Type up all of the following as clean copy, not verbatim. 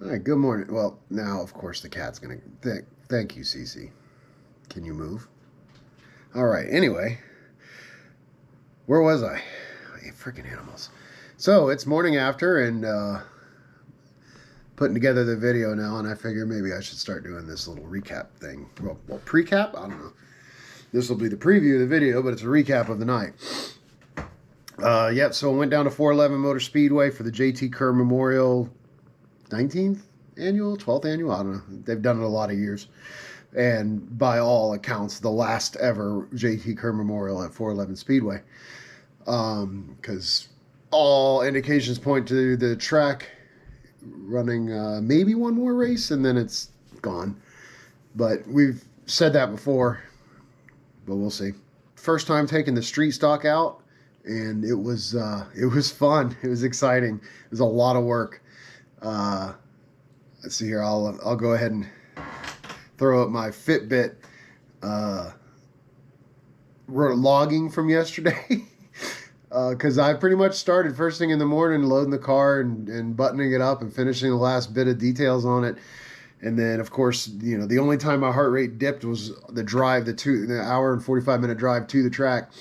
All right, good morning. Well, now, of course, the cat's going to... Thank you, Cece. Can you move? All right, anyway. Where was I? Freaking animals. So, it's morning after, and putting together the video now, and I figure maybe I should start doing this little recap thing. Well, pre-cap? I don't know. This will be the preview of the video, but it's a recap of the night. Yep, so I went down to 411 Motor Speedway for the JT Kerr Memorial 19th annual, 12th annual, I don't know. They've done it a lot of years. And by all accounts, the last ever JT Kerr Memorial at 411 Speedway. Because all indications point to the track running maybe one more race, and then it's gone. But we've said that before, but we'll see. First time taking the street stock out, and it was fun. It was exciting. It was a lot of work. Let's see here. I'll go ahead and throw up my Fitbit logging from yesterday. Because I pretty much started first thing in the morning, loading the car and buttoning it up and finishing the last bit of details on it. And then, of course, the only time my heart rate dipped was the hour and 45-minute drive to the track.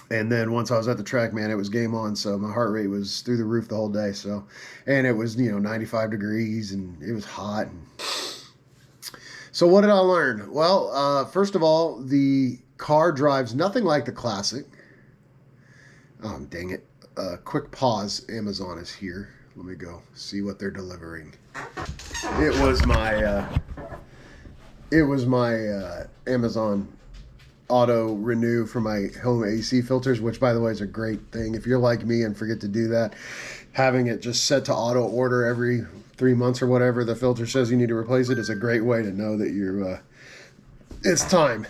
And then once I was at the track, man, it was game on. So my heart rate was through the roof the whole day. So, and it was, 95 degrees and it was hot. So what did I learn? Well, first of all, the car drives nothing like the Classic. Oh, dang it. Quick pause. Amazon is here. Let me go see what they're delivering. It was my Amazon auto renew for my home AC filters, which by the way is a great thing. If you're like me and forget to do that, having it just set to auto order every 3 months or whatever the filter says you need to replace it is a great way to know that it's time.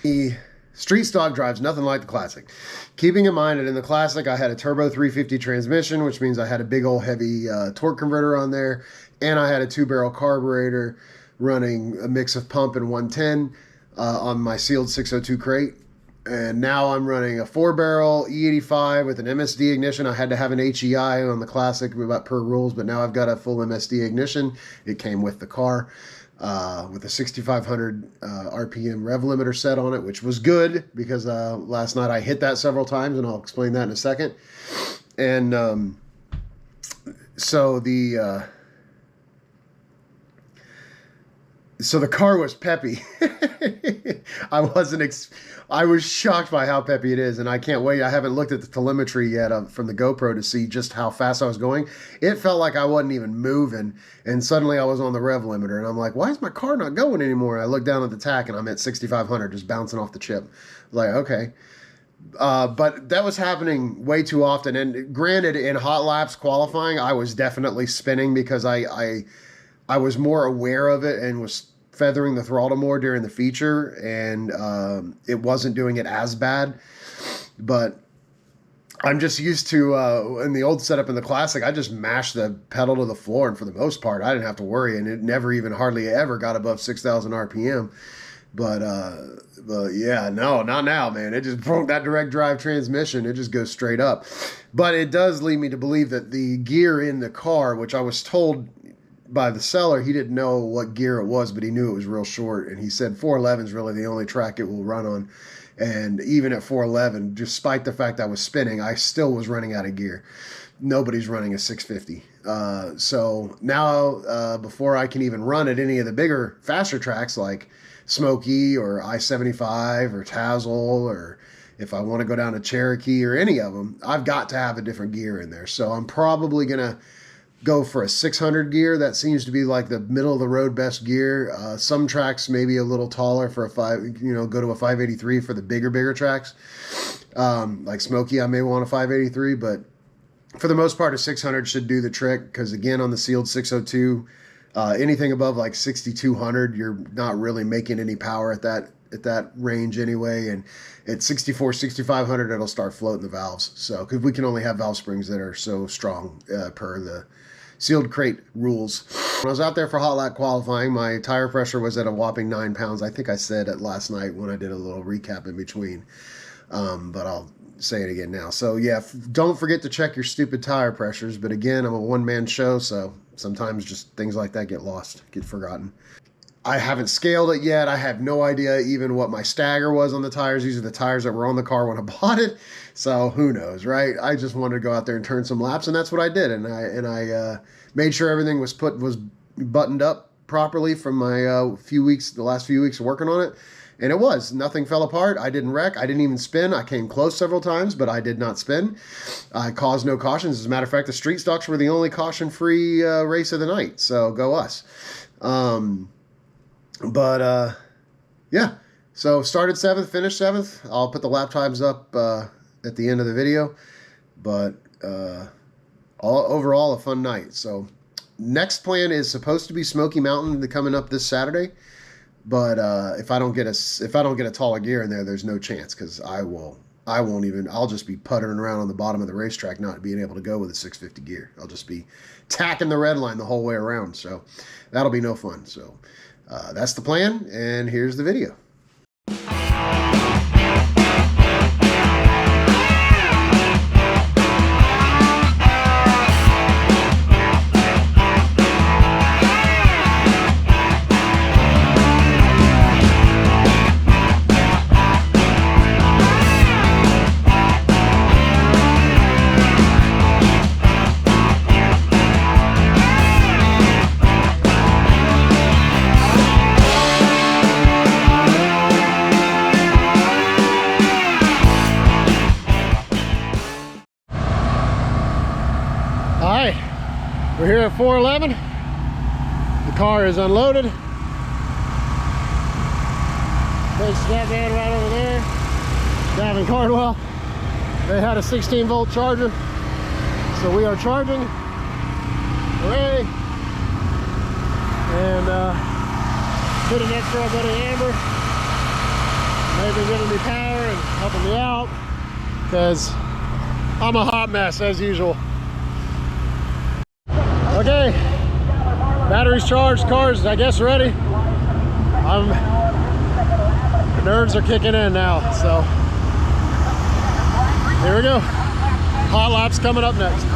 The street stock drives nothing like the Classic. Keeping in mind that in the Classic I had a turbo 350 transmission, which means I had a big old heavy torque converter on there, and I had a 2-barrel carburetor running a mix of pump and 110 on my sealed 602 crate. And now I'm running a 4-barrel E85 with an MSD ignition. I had to have an HEI on the Classic about per rules, but now I've got a full MSD ignition. It came with the car with a 6,500 RPM rev limiter set on it, which was good because last night I hit that several times, and I'll explain that in a second. And so the car was peppy. I was shocked by how peppy it is, and I can't wait. I haven't looked at the telemetry yet from the GoPro to see just how fast I was going. It felt like I wasn't even moving, and suddenly I was on the rev limiter, and I'm like, why is my car not going anymore? I look down at the tach, and I'm at 6,500, just bouncing off the chip. Like, okay. But that was happening way too often, and granted, in hot laps qualifying, I was definitely spinning because I was more aware of it and was feathering the throttle more during the feature, and it wasn't doing it as bad. But I'm just used to, in the old setup in the Classic, I just mashed the pedal to the floor, and for the most part, I didn't have to worry, and it never even hardly ever got above 6,000 RPM. But yeah, no, not now, man. It just broke that direct drive transmission. It just goes straight up. But it does lead me to believe that the gear in the car, which I was told by the seller, he didn't know what gear it was, but he knew it was real short, and he said 411 is really the only track it will run on. And even at 411, despite the fact I was spinning, I still was running out of gear. Nobody's running a 650. So now, before I can even run at any of the bigger, faster tracks like Smoky or I-75 or Tazzle, or if I want to go down to Cherokee or any of them, I've got to have a different gear in there. So I'm probably going to go for a 600 gear. That seems to be like the middle of the road best gear. Some tracks maybe a little taller for go to a 583 for the bigger tracks. Like Smoky, I may want a 583, but for the most part, a 600 should do the trick, because again, on the sealed 602, anything above like 6,200, you're not really making any power at that range anyway. And at 6,500, it'll start floating the valves. So, because we can only have valve springs that are so strong per the sealed crate rules. When I was out there for hot lap qualifying, my tire pressure was at a whopping 9 pounds. I think I said it last night when I did a little recap in between, but I'll say it again now. So yeah, don't forget to check your stupid tire pressures. But again, I'm a one-man show, so sometimes just things like that get lost, get forgotten. I haven't scaled it yet. I have no idea even what my stagger was on the tires. These are the tires that were on the car when I bought it. So who knows, right? I just wanted to go out there and turn some laps, and that's what I did. And I made sure everything was buttoned up properly from my the last few weeks of working on it. And it was. Nothing fell apart. I didn't wreck. I didn't even spin. I came close several times, but I did not spin. I caused no cautions. As a matter of fact, the street stocks were the only caution-free race of the night. So go us. Yeah, so started 7th, finished 7th. I'll put the lap times up at the end of the video, but overall a fun night. So next plan is supposed to be Smoky Mountain coming up this Saturday, but if I don't get a taller gear in there, there's no chance, because I'll just be puttering around on the bottom of the racetrack, not being able to go with a 650 gear. I'll just be tacking the red line the whole way around, so that'll be no fun. So that's the plan, and here's the video. We're here at 411. The car is unloaded. There's that man right over there, Gavin Cardwell. They had a 16-volt charger, so we are charging. Hooray! And sitting next to our buddy Amber. They've been giving me power and helping me out, because I'm a hot mess as usual. Okay, battery's charged, car's I guess ready. The nerves are kicking in now, so here we go. Hot laps coming up next.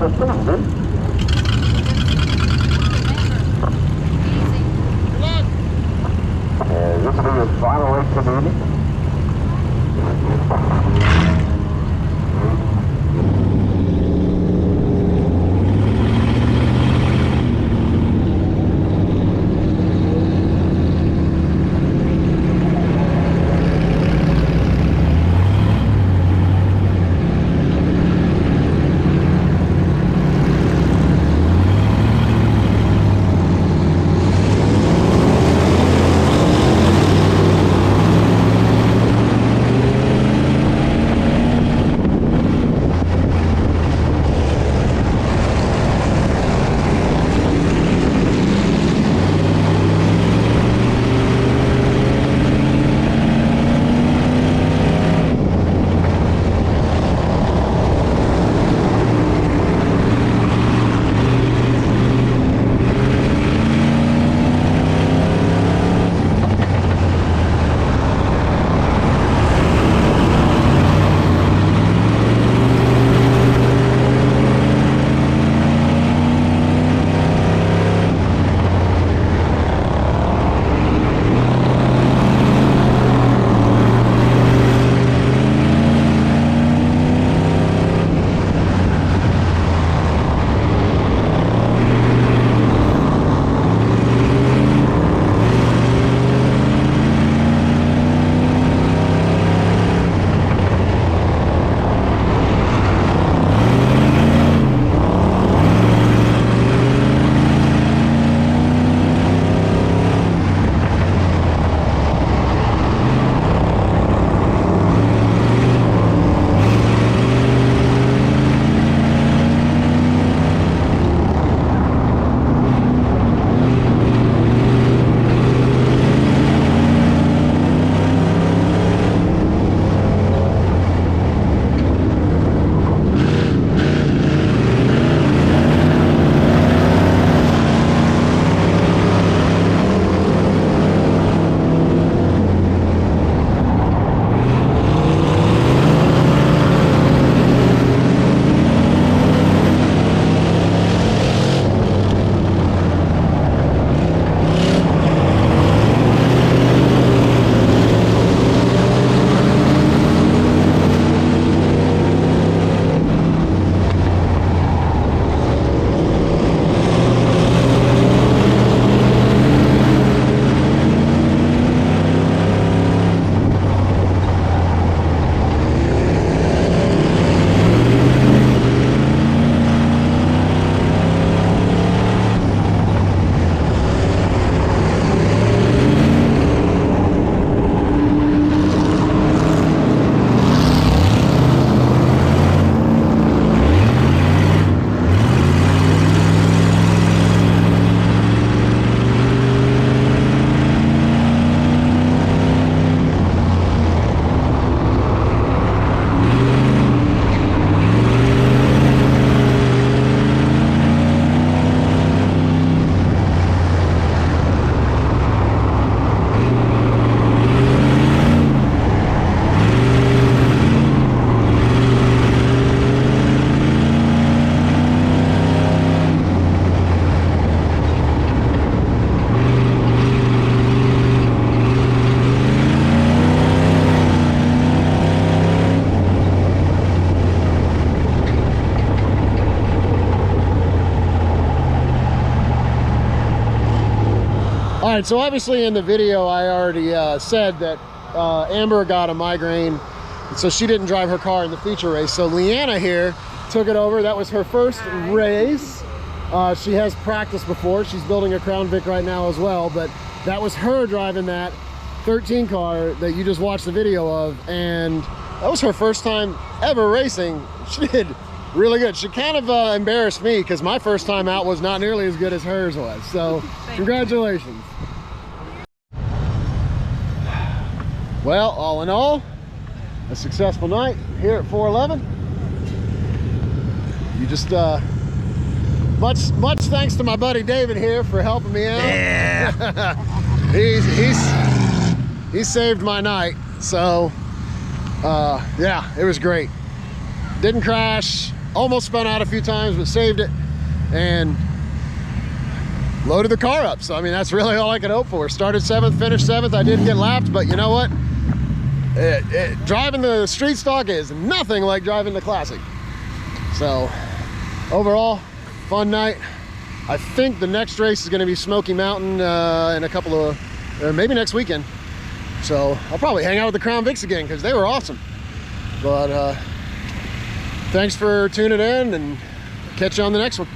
This will be your final race for the evening. All right, so obviously in the video I already said that Amber got a migraine, so she didn't drive her car in the feature race. So Leanna here took it over. That was her first race. She has practiced before. She's building a Crown Vic right now as well, but that was her driving that 13 car that you just watched the video of, and that was her first time ever racing. She did really good. She kind of embarrassed me because my first time out was not nearly as good as hers was. So congratulations. Well, all in all, a successful night here at 411. You just much thanks to my buddy David here for helping me out. Yeah. he saved my night. So yeah, it was great. Didn't crash. almost spun out a few times, but saved it and loaded the car up. So I mean, that's really all I could hope for. Started 7th, finished 7th. I didn't get lapped, but you know what? Driving the street stock is nothing like driving the classic. So overall, fun night. I think the next race is going to be Smoky Mountain in a couple of, maybe next weekend. So I'll probably hang out with the Crown Vics again because they were awesome. But thanks for tuning in, and catch you on the next one.